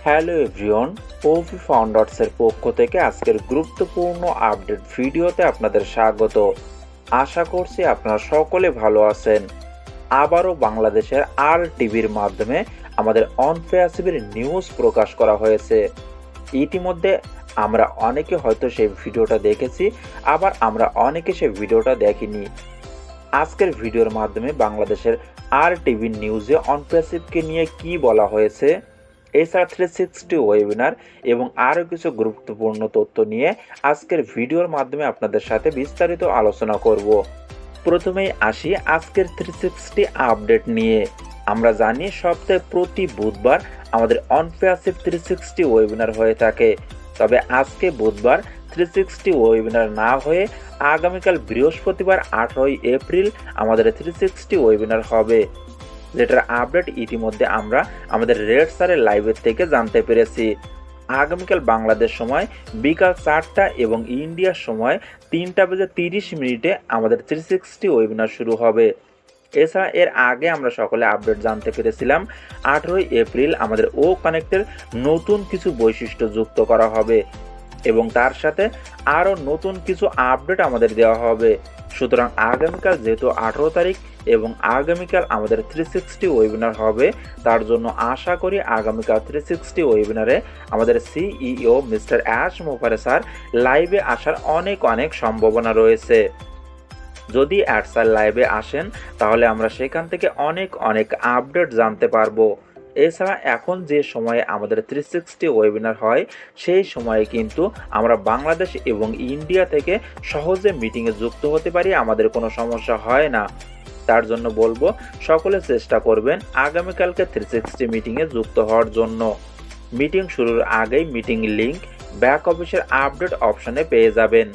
Hello everyone, ওভি ফাউন্ডার্সের পক্ষ থেকে আজকের গুরুত্বপূর্ণ আপডেট ভিডিওতে আপনাদের স্বাগত। আশা করছি আপনারা সকলে ভালো আছেন। আবারও বাংলাদেশের আর টিভির মাধ্যমে আমাদের অনফেয়াসিভের নিউজ প্রকাশ করা হয়েছে। ইতিমধ্যে আমরা অনেকে হয়তো সেই ভিডিওটা দেখেছি, আবার আমরা অনেকে সেই ভিডিওটা দেখিনি। আজকের ভিডিওর মাধ্যমে বাংলাদেশের আর টিভি নিউজে অনফেয়াসিভকে নিয়ে কি বলা হয়েছে, এছাড়া 360 ওয়েবিনার এবং আরও কিছু গুরুত্বপূর্ণ তথ্য নিয়ে আজকের ভিডিওর মাধ্যমে আপনাদের সাথে বিস্তারিত আলোচনা করব। প্রথমেই আসি আজকের 360 আপডেট নিয়ে। আমরা জানি সপ্তাহে প্রতি বুধবার আমাদের অনফেয়াসিভ 360 ওয়েবিনার হয়ে থাকে, তবে আজকে বুধবার 360 ওয়েবিনার না হয়ে আগামীকাল বৃহস্পতিবার 18 এপ্রিল আমাদের 360 ওয়েবিনার হবে, যেটার আপডেট ইতিমধ্যে আমরা আমাদের রেড স্যারের লাইভের থেকে জানতে পেরেছি। আগামীকাল বাংলাদেশ সময় বিকাল 4টা এবং ইন্ডিয়ার সময় 3:30 আমাদের 360 ওয়েবিনার শুরু হবে। এছাড়া এর আগে আমরা সকলে আপডেট জানতে পেরেছিলাম 18 এপ্রিল আমাদের ও কানেক্টের নতুন কিছু বৈশিষ্ট্য যুক্ত করা হবে এবং তার সাথে আরও নতুন কিছু আপডেট আমাদের দেওয়া হবে। সুতরাং আগামীকাল যেহেতু 18 তারিখ এবং আগামীকাল আমাদের 360 ওয়েবিনার হবে, তার জন্য আশা করি আগামীকাল 360 ওয়েবিনারে আমাদের সিইও মিস্টার অ্যাশ মোফারে স্যার লাইভে আসার অনেক সম্ভাবনা রয়েছে। যদি অ্যাড স্যার লাইভে আসেন তাহলে আমরা সেখান থেকে অনেক আপডেট জানতে পারবো। এছাড়া এখন যে সময়ে আমাদের 360 ওয়েবিনার হয়, সেই সময়ে কিন্তু আমরা বাংলাদেশ এবং ইন্ডিয়া থেকে সহজে মিটিংয়ে যুক্ত হতে পারি, আমাদের কোনো সমস্যা হয় না। তার জন্য বলবো সকলে চেষ্টা করবেন আগামীকালকে 360 মিটিংয়ে যুক্ত হওয়ার জন্য। মিটিং শুরুর আগেই মিটিং লিংক ব্যাক অফিসের আপডেট অপশনে পেয়ে যাবেন।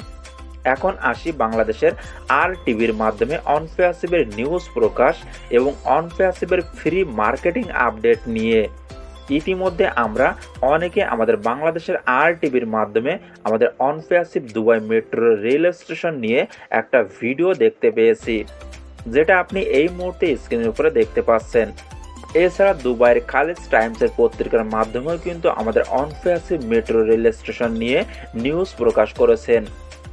এখন আসি বাংলাদেশের আর টিভির মাধ্যমে অনফেয়াসিভের নিউজ প্রকাশ এবং অনফেয়াসিভের ফ্রি মার্কেটিং আপডেট নিয়ে। ইতিমধ্যে আমরা অনেকে আমাদের বাংলাদেশের আর টিভির মাধ্যমে আমাদের অনফেয়াসিভ দুবাই মেট্রো রেল স্টেশন নিয়ে একটা ভিডিও দেখতে পেয়েছি, যেটা আপনি এই মুহূর্তে স্ক্রিনের উপরে দেখতে পাচ্ছেন। এছাড়া দুবাইয়ের খালিজ টাইমসের পত্রিকার মাধ্যমেও কিন্তু আমাদের অনফেয়াসিভ মেট্রো রেল স্টেশন নিয়ে নিউজ প্রকাশ করেছেন।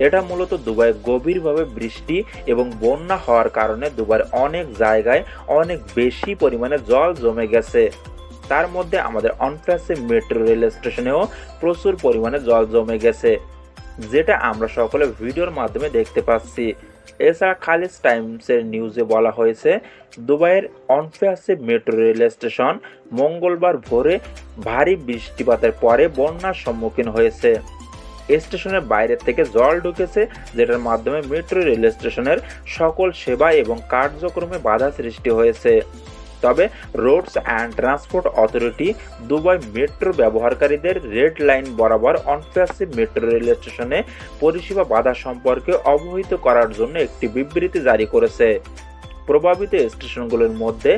এটা মূলত দুবাইয়ে গভীরভাবে বৃষ্টি এবং বন্যা হওয়ার কারণে দুবাইয়ের অনেক জায়গায় অনেক বেশি পরিমাণে জল জমে গেছে। তার মধ্যে আমাদের অনফেয়াসিভ মেট্রো রেল স্টেশনেও প্রচুর পরিমাণে জল জমে গেছে, যেটা আমরা সকলে ভিডিওর মাধ্যমে দেখতে পাচ্ছি। এছাড়া খালিজ টাইমসের নিউজে বলা হয়েছে দুবাইয়ের অনফেয়াসিভ মেট্রো রেল স্টেশন মঙ্গলবার ভোরে ভারী বৃষ্টিপাতের পরে বন্যার সম্মুখীন হয়েছে। স্টেশনের বাইরে থেকে জল ঢুকেছে, যেটার মাধ্যমে মেট্রো রেল স্টেশনের সকল সেবা এবং কার্যক্রমে বাধা সৃষ্টি হয়েছে। তবে roads and transport authority Dubai metro ব্যবহারকারীদের রেড লাইন বরাবর অনফেয়াসিভ মেট্রো রেল স্টেশনে পরিষেবা বাধা সম্পর্কে অবহিত করার জন্য একটি বিবৃতি জারি করেছে। প্রভাবিত স্টেশনগুলোর মধ্যে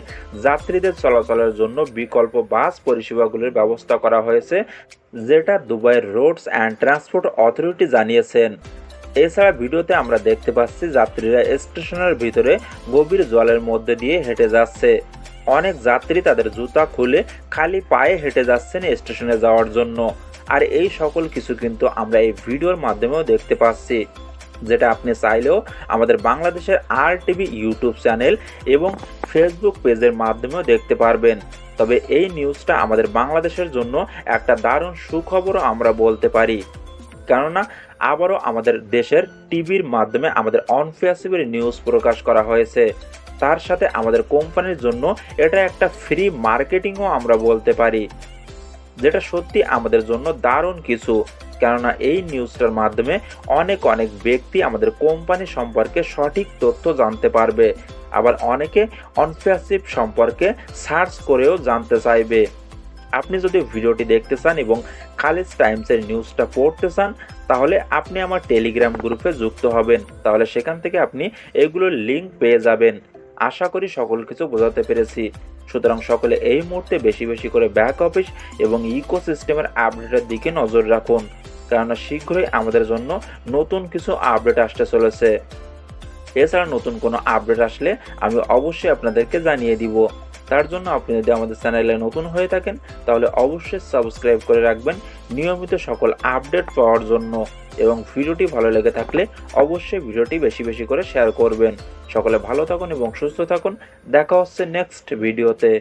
যাত্রীদের চলাচলের জন্য বিকল্প বাস পরিষেবাগুলির ব্যবস্থা করা হয়েছে, যেটা দুবাইয়ের রোডস অ্যান্ড ট্রান্সপোর্ট অথরিটি জানিয়েছেন। এছাড়া ভিডিওতে আমরা দেখতে পাচ্ছি যাত্রীরা স্টেশনের ভিতরে গভীর জলের মধ্যে দিয়ে হেঁটে যাচ্ছে। অনেক যাত্রী তাদের জুতা খুলে খালি পায়ে হেঁটে যাচ্ছেন স্টেশনে যাওয়ার জন্য। আর এই সকল কিছু কিন্তু আমরা এই ভিডিওর মাধ্যমেও দেখতে পাচ্ছি, যেটা আপনি চাইলেও আমাদের বাংলাদেশের আর টিভি ইউটিউব চ্যানেল এবং ফেসবুক পেজের মাধ্যমেও দেখতে পারবেন। তবে এই নিউজটা আমাদের বাংলাদেশের জন্য একটা দারুণ সুখবরও আমরা বলতে পারি, কেননা আবারও আমাদের দেশের টিভির মাধ্যমে আমাদের অনফেয়াসিভের নিউজ প্রকাশ করা হয়েছে। তার সাথে আমাদের কোম্পানির জন্য এটা একটা ফ্রি মার্কেটিংও আমরা বলতে পারি, যেটা সত্যি আমাদের জন্য দারুণ কিছু। কেননা এই নিউজটার মাধ্যমে অনেক ব্যক্তি আমাদের কোম্পানি সম্পর্কে সঠিক তথ্য জানতে পারবে, আবার অনেকে অনফেয়াসিভ সম্পর্কে সার্চ করেও জানতে চাইবে। আপনি যদি ভিডিওটি দেখতে চান এবং খালিজ টাইমসের নিউজটা পড়তে চান, তাহলে আপনি আমার টেলিগ্রাম গ্রুপে যুক্ত হবেন, তাহলে সেখান থেকে আপনি এগুলোর লিঙ্ক পেয়ে যাবেন। আশা করি সকল কিছু বোঝাতে পেরেছি। সুতরাং সকলে এই মুহূর্তে বেশি করে ব্যাক অফিস এবং ইকোসিস্টেমের আপডেটের দিকে নজর রাখুন, কেননা শীঘ্রই আমাদের জন্য নতুন কিছু আপডেট আসতে চলেছে। এছাড়া নতুন কোনো আপডেট আসলে আমি অবশ্যই আপনাদেরকে জানিয়ে দিব। তার জন্য আপনি যদি আমাদের চ্যানেলে নতুন হয়ে থাকেন তাহলে অবশ্যই সাবস্ক্রাইব করে রাখবেন নিয়মিত সকল আপডেট পাওয়ার জন্য, এবং ভিডিওটি ভালো লেগে থাকলে অবশ্যই ভিডিওটি বেশি বেশি করে শেয়ার করবেন। সকলে ভালো থাকুন এবং সুস্থ থাকুন। দেখা হচ্ছে নেক্সট ভিডিওতে।